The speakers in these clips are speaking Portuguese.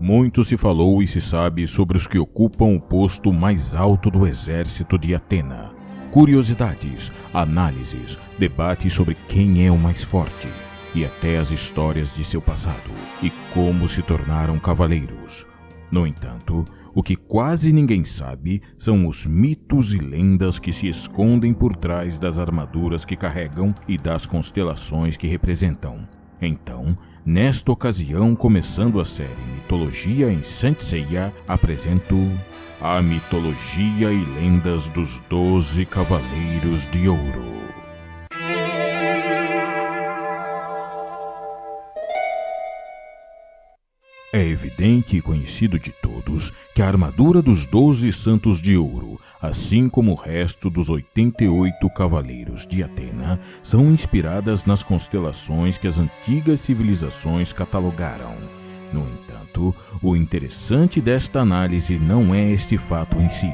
Muito se falou e se sabe sobre os que ocupam o posto mais alto do exército de Atena. Curiosidades, análises, debates sobre quem é o mais forte e até as histórias de seu passado e como se tornaram cavaleiros. No entanto, o que quase ninguém sabe são os mitos e lendas que se escondem por trás das armaduras que carregam e das constelações que representam. Então, nesta ocasião, começando a série Mitologia em Saint Seiya, apresento a mitologia e lendas dos 12 Cavaleiros de Ouro. É evidente e conhecido de todos que a armadura dos 12 Santos de Ouro, assim como o resto dos 88 Cavaleiros de Atena, são inspiradas nas constelações que as antigas civilizações catalogaram. No entanto, o interessante desta análise não é este fato em si,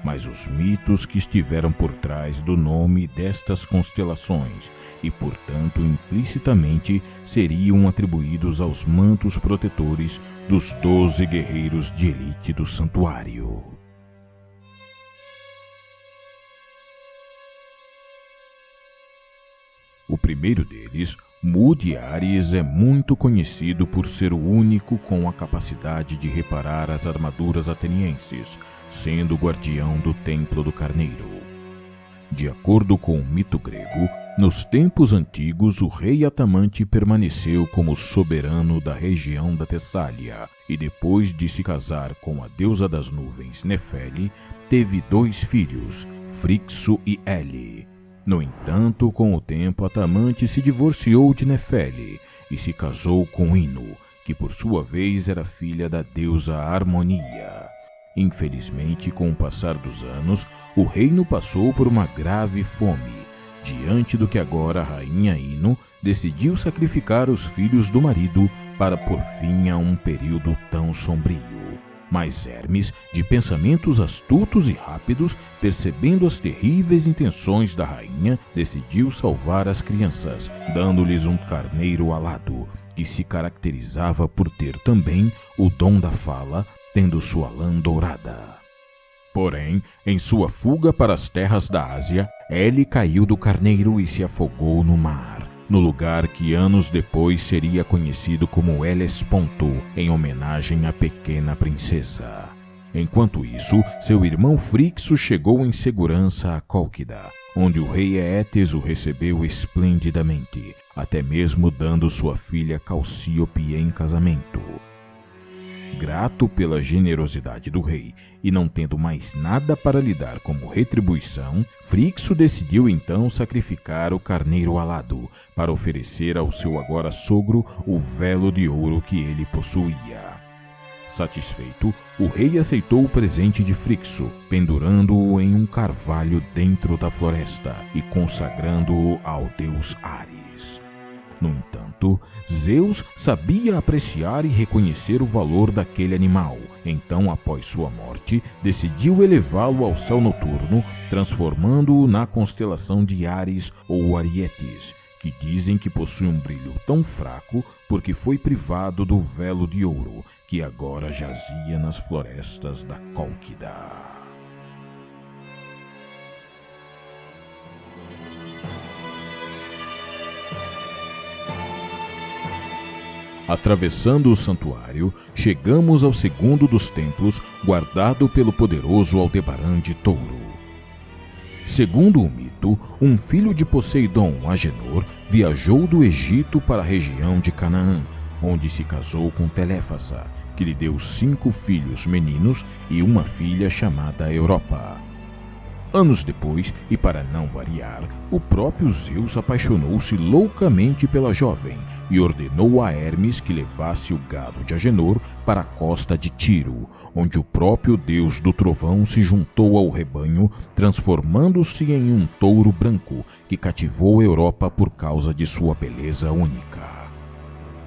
mas os mitos que estiveram por trás do nome destas constelações e, portanto, implicitamente seriam atribuídos aos mantos protetores dos 12 guerreiros de elite do santuário. O primeiro deles, Mu de Ares, é muito conhecido por ser o único com a capacidade de reparar as armaduras atenienses, sendo o guardião do Templo do Carneiro. De acordo com o mito grego, nos tempos antigos o rei Atamante permaneceu como soberano da região da Tessália e depois de se casar com a deusa das nuvens Nefele, teve 2 filhos, Frixo e Helle. No entanto, com o tempo, Atamante se divorciou de Nefele e se casou com Ino, que por sua vez era filha da deusa Harmonia. Infelizmente, com o passar dos anos, o reino passou por uma grave fome, diante do que agora a rainha Ino decidiu sacrificar os filhos do marido para pôr fim a um período tão sombrio. Mas Hermes, de pensamentos astutos e rápidos, percebendo as terríveis intenções da rainha, decidiu salvar as crianças, dando-lhes um carneiro alado, que se caracterizava por ter também o dom da fala, tendo sua lã dourada. Porém, em sua fuga para as terras da Ásia, Helle caiu do carneiro e se afogou no mar, no lugar que anos depois seria conhecido como Hellesponto, em homenagem à pequena princesa. Enquanto isso, seu irmão Frixo chegou em segurança a Cólquida, onde o rei Éetes o recebeu esplendidamente, até mesmo dando sua filha Calcíope em casamento. Grato pela generosidade do rei e não tendo mais nada para lhe dar como retribuição, Frixo decidiu então sacrificar o carneiro alado para oferecer ao seu agora sogro o velo de ouro que ele possuía. Satisfeito, o rei aceitou o presente de Frixo, pendurando-o em um carvalho dentro da floresta e consagrando-o ao deus Ares. No entanto, Zeus sabia apreciar e reconhecer o valor daquele animal. Então, após sua morte, decidiu elevá-lo ao céu noturno, transformando-o na constelação de Ares ou Arietes, que dizem que possui um brilho tão fraco porque foi privado do velo de ouro, que agora jazia nas florestas da Cólquida. Atravessando o santuário, chegamos ao segundo dos templos, guardado pelo poderoso Aldebaran de Touro. Segundo o mito, um filho de Poseidon, Agenor, viajou do Egito para a região de Canaã, onde se casou com Teléfasa, que lhe deu 5 filhos meninos e uma filha chamada Europa. Anos depois, e para não variar, o próprio Zeus apaixonou-se loucamente pela jovem e ordenou a Hermes que levasse o gado de Agenor para a costa de Tiro, onde o próprio deus do trovão se juntou ao rebanho, transformando-se em um touro branco que cativou a Europa por causa de sua beleza única.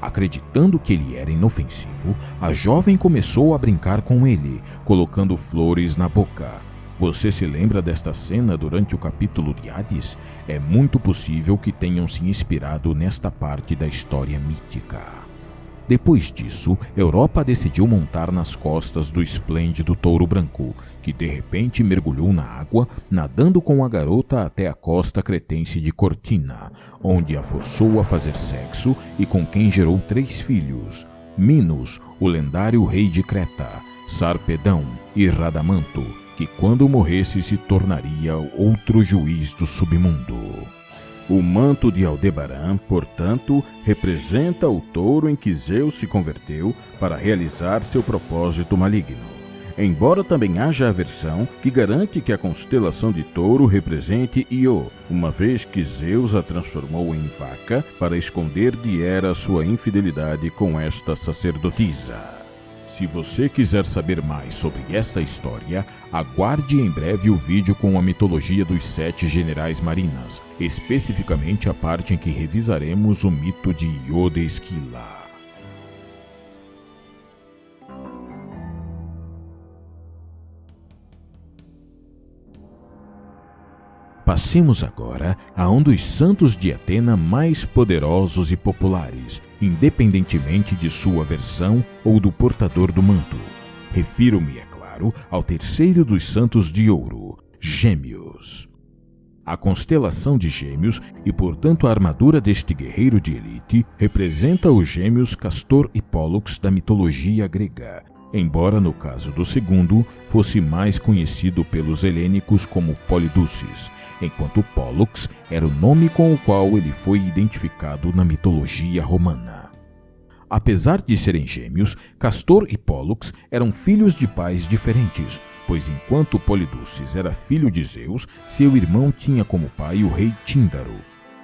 Acreditando que ele era inofensivo, a jovem começou a brincar com ele, colocando flores na boca. Você se lembra desta cena durante o capítulo de Hades? É muito possível que tenham se inspirado nesta parte da história mítica. Depois disso, Europa decidiu montar nas costas do esplêndido touro branco, que de repente mergulhou na água, nadando com a garota até a costa cretense de Cortina, onde a forçou a fazer sexo e com quem gerou 3 filhos: Minos, o lendário rei de Creta, Sarpedão e Radamanto, que quando morresse se tornaria outro juiz do submundo. O manto de Aldebaran, portanto, representa o touro em que Zeus se converteu para realizar seu propósito maligno. Embora também haja a versão que garante que a constelação de touro represente Io, uma vez que Zeus a transformou em vaca para esconder de Hera sua infidelidade com esta sacerdotisa. Se você quiser saber mais sobre esta história, aguarde em breve o vídeo com a mitologia dos 7 generais marinas, especificamente a parte em que revisaremos o mito de Io de Esquila. Passemos agora a um dos santos de Atena mais poderosos e populares, independentemente de sua versão ou do portador do manto. Refiro-me, é claro, ao terceiro dos santos de ouro, Gêmeos. A constelação de Gêmeos, e portanto a armadura deste guerreiro de elite, representa os gêmeos Castor e Pólux da mitologia grega, embora no caso do segundo fosse mais conhecido pelos helênicos como Polideuces, enquanto Pólux era o nome com o qual ele foi identificado na mitologia romana. Apesar de serem gêmeos, Castor e Pólux eram filhos de pais diferentes, pois enquanto Polideuces era filho de Zeus, seu irmão tinha como pai o rei Tíndaro.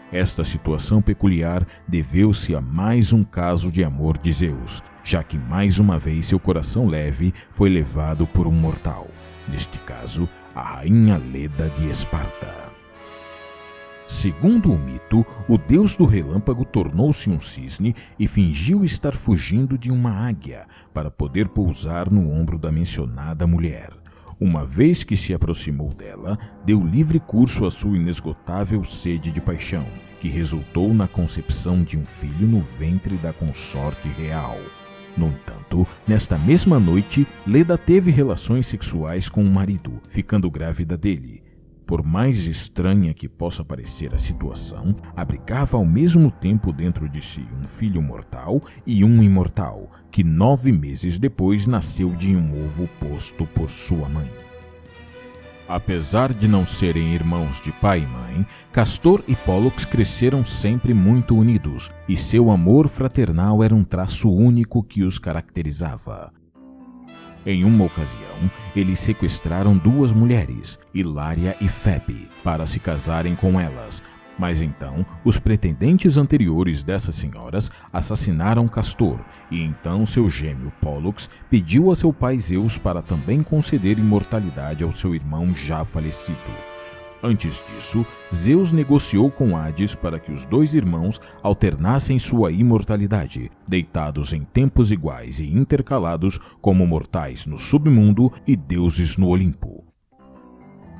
Esta situação peculiar deveu-se a mais um caso de amor de Zeus, já que mais uma vez seu coração leve foi levado por um mortal, neste caso, a rainha Leda de Esparta. Segundo o mito, o deus do relâmpago tornou-se um cisne e fingiu estar fugindo de uma águia para poder pousar no ombro da mencionada mulher. Uma vez que se aproximou dela, deu livre curso à sua inesgotável sede de paixão, que resultou na concepção de um filho no ventre da consorte real. No entanto, nesta mesma noite, Leda teve relações sexuais com o marido, ficando grávida dele. Por mais estranha que possa parecer a situação, abrigava ao mesmo tempo dentro de si um filho mortal e um imortal, que 9 meses depois nasceu de um ovo posto por sua mãe. Apesar de não serem irmãos de pai e mãe, Castor e Pólux cresceram sempre muito unidos, e seu amor fraternal era um traço único que os caracterizava. Em uma ocasião, eles sequestraram 2 mulheres, Hilária e Febe, para se casarem com elas. Mas então, os pretendentes anteriores dessas senhoras assassinaram Castor, e então seu gêmeo Pólux pediu a seu pai Zeus para também conceder imortalidade ao seu irmão já falecido. Antes disso, Zeus negociou com Hades para que os 2 irmãos alternassem sua imortalidade, deitados em tempos iguais e intercalados como mortais no submundo e deuses no Olimpo.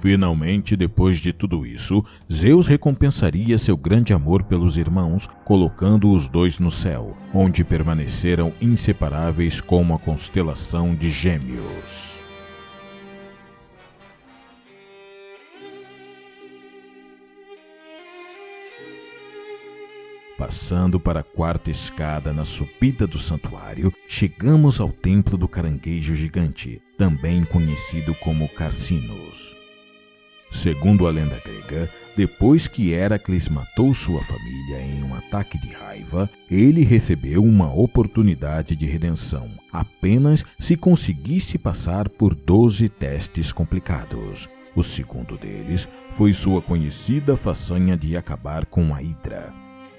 Finalmente, depois de tudo isso, Zeus recompensaria seu grande amor pelos irmãos, colocando os 2 no céu, onde permaneceram inseparáveis como a constelação de Gêmeos. Passando para a 4ª escada na subida do santuário, chegamos ao templo do caranguejo gigante, também conhecido como Carcinos. Segundo a lenda grega, depois que Héracles matou sua família em um ataque de raiva, ele recebeu uma oportunidade de redenção, apenas se conseguisse passar por 12 testes complicados. O segundo deles foi sua conhecida façanha de acabar com a Hidra.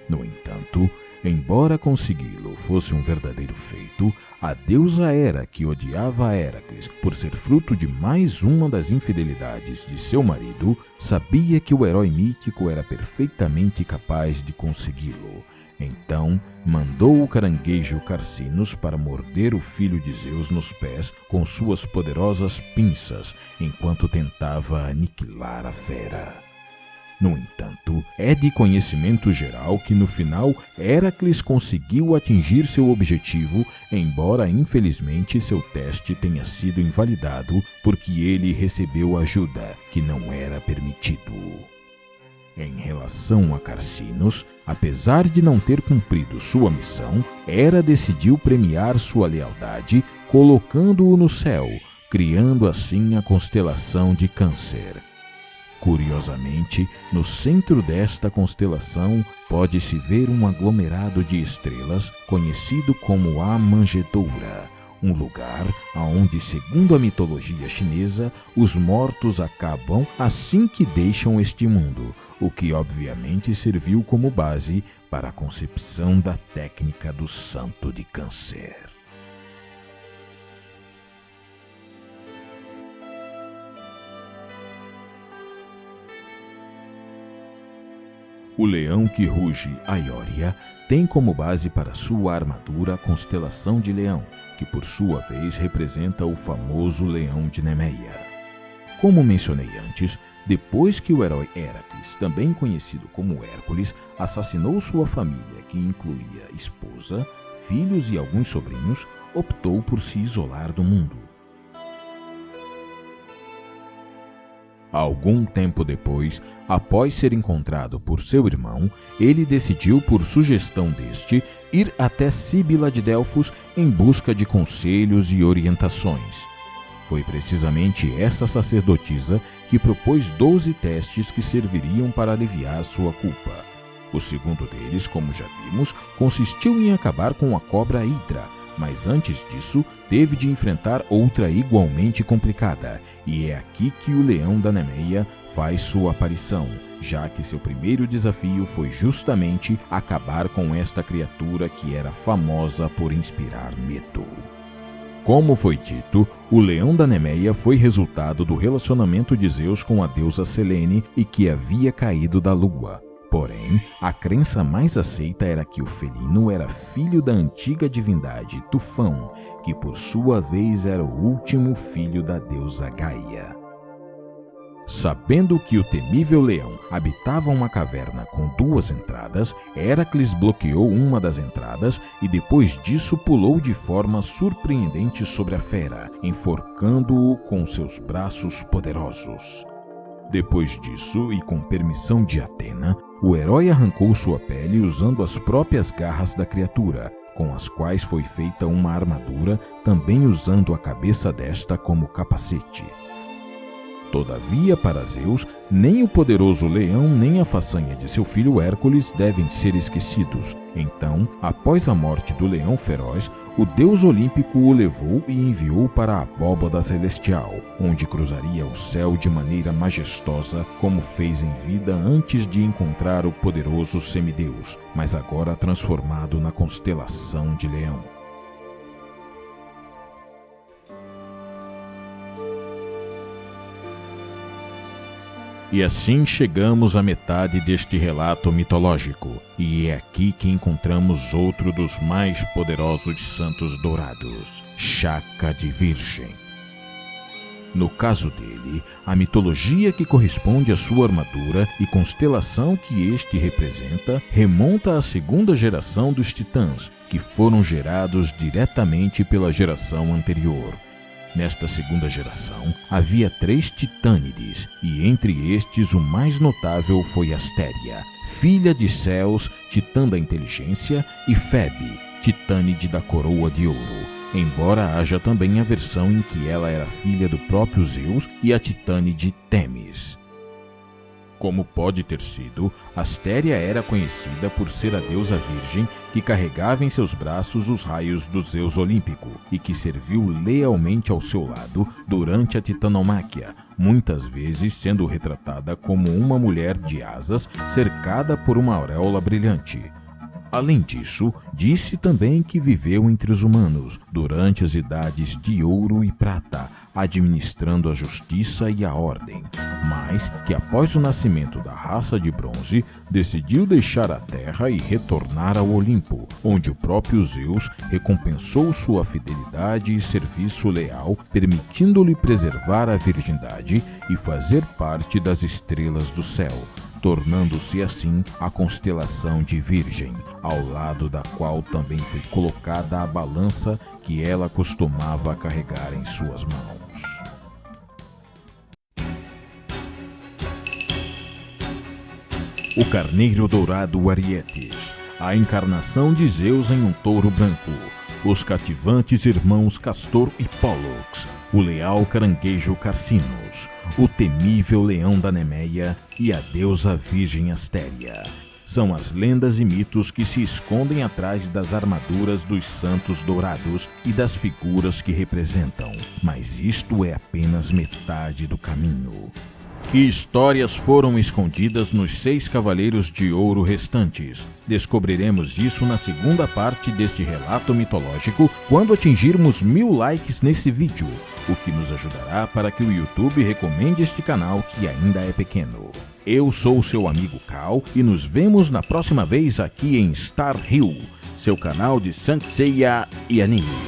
No entanto, embora consegui-lo fosse um verdadeiro feito, a deusa Hera, que odiava Héracles por ser fruto de mais uma das infidelidades de seu marido, sabia que o herói mítico era perfeitamente capaz de consegui-lo. Então, mandou o caranguejo Carcinos para morder o filho de Zeus nos pés com suas poderosas pinças, enquanto tentava aniquilar a fera. No entanto, é de conhecimento geral que no final Hèracles conseguiu atingir seu objetivo, embora infelizmente seu teste tenha sido invalidado porque ele recebeu ajuda que não era permitido. Em relação a Carcinos, apesar de não ter cumprido sua missão, Hera decidiu premiar sua lealdade colocando-o no céu, criando assim a constelação de Câncer. Curiosamente, no centro desta constelação pode-se ver um aglomerado de estrelas conhecido como a Manjedoura, um lugar onde, segundo a mitologia chinesa, os mortos acabam assim que deixam este mundo, o que obviamente serviu como base para a concepção da técnica do Santo de Câncer. O leão que ruge, Aioria, tem como base para sua armadura a constelação de Leão, que por sua vez representa o famoso leão de Nemeia. Como mencionei antes, depois que o herói Hèracles, também conhecido como Hércules, assassinou sua família, que incluía esposa, filhos e alguns sobrinhos, optou por se isolar do mundo. Algum tempo depois, após ser encontrado por seu irmão, ele decidiu, por sugestão deste, ir até Síbila de Delfos em busca de conselhos e orientações. Foi precisamente essa sacerdotisa que propôs 12 testes que serviriam para aliviar sua culpa. O segundo deles, como já vimos, consistiu em acabar com a cobra Hidra, mas antes disso, teve de enfrentar outra igualmente complicada, e é aqui que o Leão da Nemeia faz sua aparição, já que seu primeiro desafio foi justamente acabar com esta criatura que era famosa por inspirar medo. Como foi dito, o Leão da Nemeia foi resultado do relacionamento de Zeus com a deusa Selene e que havia caído da lua. Porém, a crença mais aceita era que o felino era filho da antiga divindade Tufão, que por sua vez era o último filho da deusa Gaia. Sabendo que o temível leão habitava uma caverna com 2 entradas, Hèracles bloqueou uma das entradas e depois disso pulou de forma surpreendente sobre a fera, enforcando-o com seus braços poderosos. Depois disso, e com permissão de Atena, o herói arrancou sua pele usando as próprias garras da criatura, com as quais foi feita uma armadura, também usando a cabeça desta como capacete. Todavia, para Zeus, nem o poderoso leão nem a façanha de seu filho Hércules devem ser esquecidos. Então, após a morte do leão feroz, o deus olímpico o levou e enviou para a abóbada celestial, onde cruzaria o céu de maneira majestosa, como fez em vida antes de encontrar o poderoso semideus, mas agora transformado na constelação de Leão. E assim chegamos à metade deste relato mitológico, e é aqui que encontramos outro dos mais poderosos santos dourados, Shaka de Virgem. No caso dele, a mitologia que corresponde à sua armadura e constelação que este representa remonta à segunda geração dos titãs, que foram gerados diretamente pela geração anterior. Nesta segunda geração, havia 3 titânides, e entre estes o mais notável foi Astéria, filha de Céus, titã da inteligência, e Febe, titânide da coroa de ouro, embora haja também a versão em que ela era filha do próprio Zeus e a titânide Temis. Como pode ter sido, Astéria era conhecida por ser a deusa virgem que carregava em seus braços os raios do Zeus olímpico e que serviu lealmente ao seu lado durante a titanomáquia, muitas vezes sendo retratada como uma mulher de asas cercada por uma auréola brilhante. Além disso, disse também que viveu entre os humanos durante as idades de ouro e prata, administrando a justiça e a ordem, mas que após o nascimento da raça de bronze, decidiu deixar a terra e retornar ao Olimpo, onde o próprio Zeus recompensou sua fidelidade e serviço leal, permitindo-lhe preservar a virgindade e fazer parte das estrelas do céu, tornando-se assim a constelação de Virgem, ao lado da qual também foi colocada a balança que ela costumava carregar em suas mãos. O carneiro dourado Arietes, a encarnação de Zeus em um touro branco, os cativantes irmãos Castor e Pólux, o leal caranguejo Carcinos, o temível leão da Nemeia e a deusa virgem Astéria. São as lendas e mitos que se escondem atrás das armaduras dos santos dourados e das figuras que representam, mas isto é apenas metade do caminho. Que histórias foram escondidas nos 6 cavaleiros de ouro restantes? Descobriremos isso na segunda parte deste relato mitológico quando atingirmos 1000 likes nesse vídeo, o que nos ajudará para que o YouTube recomende este canal que ainda é pequeno. Eu sou o seu amigo Cal e nos vemos na próxima vez aqui em Star Hill, seu canal de Saint Seiya e anime.